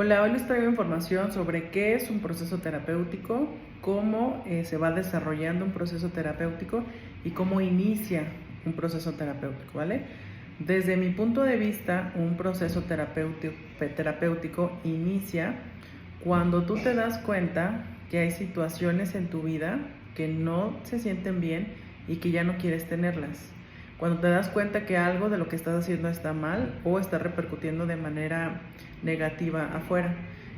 Hola, hoy les traigo información sobre qué es un proceso terapéutico, cómo se va desarrollando un proceso terapéutico y cómo inicia un proceso terapéutico, ¿vale? Desde mi punto de vista, un proceso terapéutico inicia cuando tú te das cuenta que hay situaciones en tu vida que no se sienten bien y que ya no quieres tenerlas. Cuando te das cuenta que algo de lo que estás haciendo está mal o está repercutiendo de manera negativa afuera.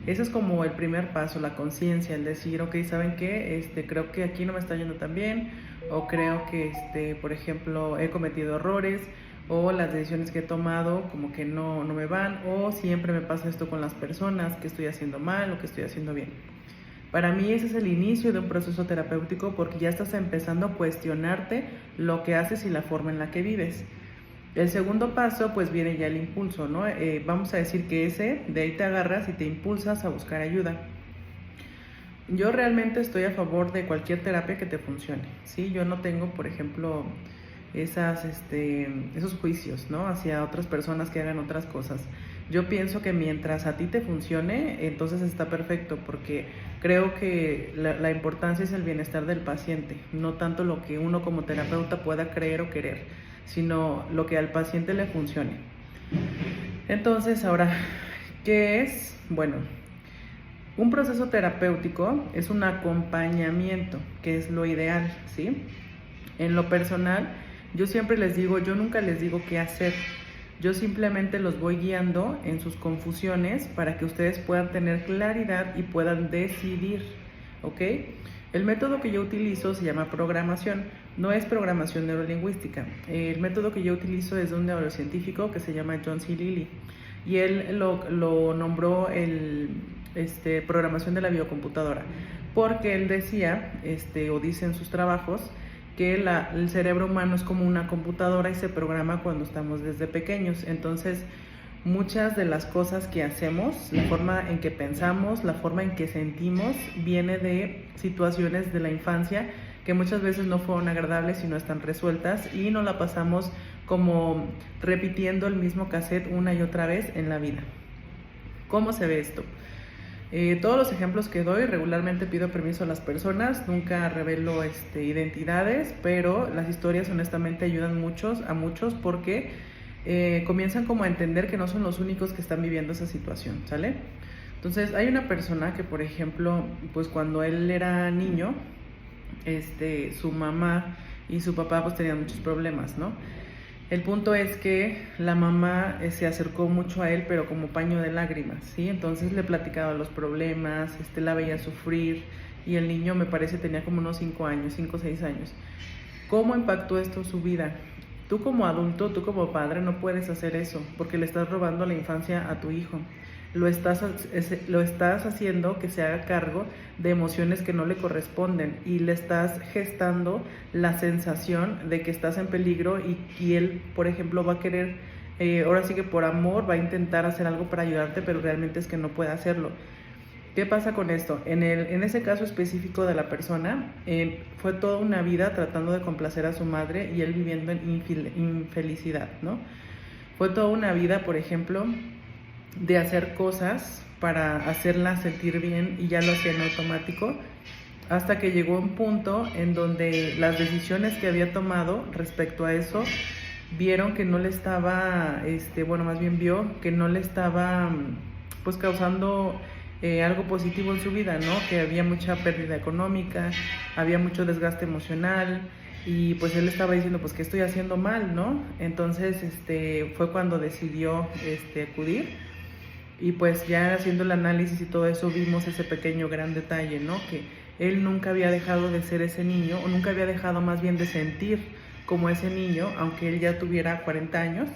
Eso es como el primer paso, la conciencia, el decir, ok, ¿saben qué? Creo que aquí no me está yendo tan bien, o creo que, por ejemplo, he cometido errores, o las decisiones que he tomado como que no me van, o siempre me pasa esto con las personas, que estoy haciendo mal o que estoy haciendo bien. Para mí ese es el inicio de un proceso terapéutico porque ya estás empezando a cuestionarte lo que haces y la forma en la que vives. El segundo paso pues viene ya el impulso, ¿no? Vamos a decir que de ahí te agarras y te impulsas a buscar ayuda. Yo realmente estoy a favor de cualquier terapia que te funcione, ¿sí? Yo no tengo, por ejemplo, esos juicios, ¿no? Hacia otras personas que hagan otras cosas. Yo pienso que mientras a ti te funcione, entonces está perfecto, porque creo que la importancia es el bienestar del paciente, no tanto lo que uno como terapeuta pueda creer o querer, sino lo que al paciente le funcione. Entonces, ahora, ¿qué es? Bueno, un proceso terapéutico es un acompañamiento, que es lo ideal, ¿sí? En lo personal, yo siempre les digo, yo nunca les digo qué hacer. Yo simplemente los voy guiando en sus confusiones para que ustedes puedan tener claridad y puedan decidir, ¿ok? El método que yo utilizo se llama programación, no es programación neurolingüística. El método que yo utilizo es de un neurocientífico que se llama John C. Lilly y él lo nombró programación de la biocomputadora, porque él decía, o dice en sus trabajos, que el cerebro humano es como una computadora y se programa cuando estamos desde pequeños. Entonces, muchas de las cosas que hacemos, la forma en que pensamos, la forma en que sentimos, viene de situaciones de la infancia que muchas veces no fueron agradables y no están resueltas y nos la pasamos como repitiendo el mismo cassette una y otra vez en la vida. ¿Cómo se ve esto? Todos los ejemplos que doy, regularmente pido permiso a las personas, nunca revelo identidades, pero las historias honestamente ayudan a muchos porque comienzan como a entender que no son los únicos que están viviendo esa situación, ¿sale? Entonces hay una persona que, por ejemplo, pues cuando él era niño, su mamá y su papá pues tenían muchos problemas, ¿no? El punto es que la mamá se acercó mucho a él, pero como paño de lágrimas, ¿sí? Entonces le platicaba los problemas, la veía sufrir, y el niño, me parece, tenía como unos 5 o 6 años. ¿Cómo impactó esto su vida? Tú como adulto, tú como padre, no puedes hacer eso, porque le estás robando la infancia a tu hijo. Lo estás haciendo que se haga cargo de emociones que no le corresponden y le estás gestando la sensación de que estás en peligro y él, por ejemplo, va a querer, ahora sí que por amor va a intentar hacer algo para ayudarte, pero realmente es que no puede hacerlo. ¿Qué pasa con esto? En ese caso específico de la persona, fue toda una vida tratando de complacer a su madre y él viviendo en infelicidad, ¿no? Fue toda una vida, por ejemplo, de hacer cosas para hacerla sentir bien y ya lo hacía en automático, hasta que llegó un punto en donde las decisiones que había tomado respecto a eso vieron que no le estaba, más bien vio que no le estaba pues causando algo positivo en su vida, ¿no? Que había mucha pérdida económica, había mucho desgaste emocional y pues él estaba diciendo pues que estoy haciendo mal, ¿no? Entonces fue cuando decidió acudir. Y pues ya haciendo el análisis y todo eso vimos ese pequeño gran detalle, ¿no? Que él nunca había dejado de ser ese niño, o nunca había dejado más bien de sentir como ese niño, aunque él ya tuviera 40 años.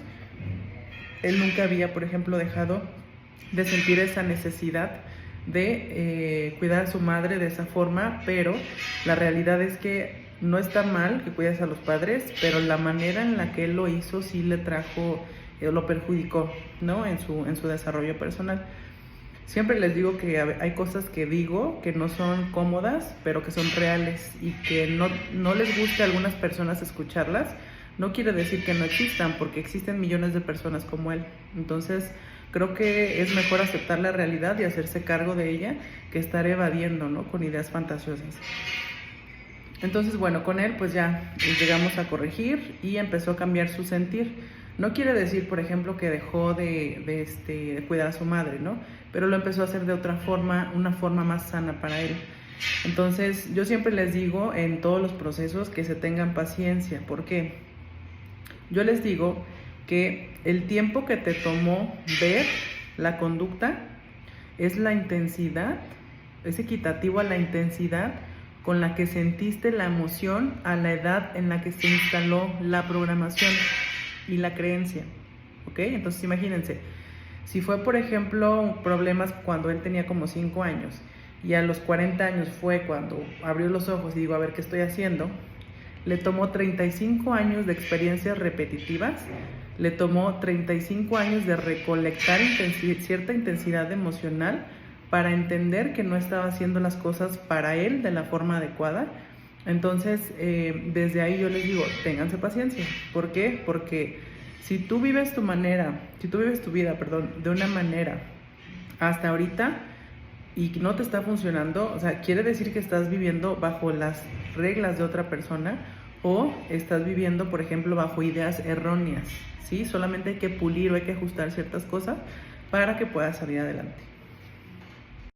Él nunca había, por ejemplo, dejado de sentir esa necesidad de cuidar a su madre de esa forma, pero la realidad es que no está mal que cuides a los padres, pero la manera en la que él lo hizo sí le trajo, lo perjudicó, ¿no? En su desarrollo personal. Siempre les digo que hay cosas que digo que no son cómodas, pero que son reales y que no les gusta a algunas personas escucharlas. No quiere decir que no existan, porque existen millones de personas como él. Entonces, creo que es mejor aceptar la realidad y hacerse cargo de ella que estar evadiendo, ¿no? Con ideas fantasiosas. Entonces, bueno, con él pues ya llegamos a corregir y empezó a cambiar su sentir. No quiere decir, por ejemplo, que dejó de cuidar a su madre, ¿no? Pero lo empezó a hacer de otra forma, una forma más sana para él. Entonces, yo siempre les digo en todos los procesos que se tengan paciencia. ¿Por qué? Yo les digo que el tiempo que te tomó ver la conducta es la intensidad, es equitativo a la intensidad con la que sentiste la emoción a la edad en la que se instaló la programación y la creencia, ¿ok? Entonces imagínense, si fue por ejemplo problemas cuando él tenía como 5 años y a los 40 años fue cuando abrió los ojos y digo, a ver, ¿qué estoy haciendo? Le tomó 35 años de experiencias repetitivas, le tomó 35 años de recolectar cierta intensidad emocional para entender que no estaba haciendo las cosas para él de la forma adecuada. Entonces, desde ahí yo les digo, ténganse paciencia. ¿Por qué? Porque si tú vives tu vida, de una manera hasta ahorita y no te está funcionando, o sea, quiere decir que estás viviendo bajo las reglas de otra persona o estás viviendo, por ejemplo, bajo ideas erróneas, ¿sí? Solamente hay que pulir o hay que ajustar ciertas cosas para que puedas salir adelante.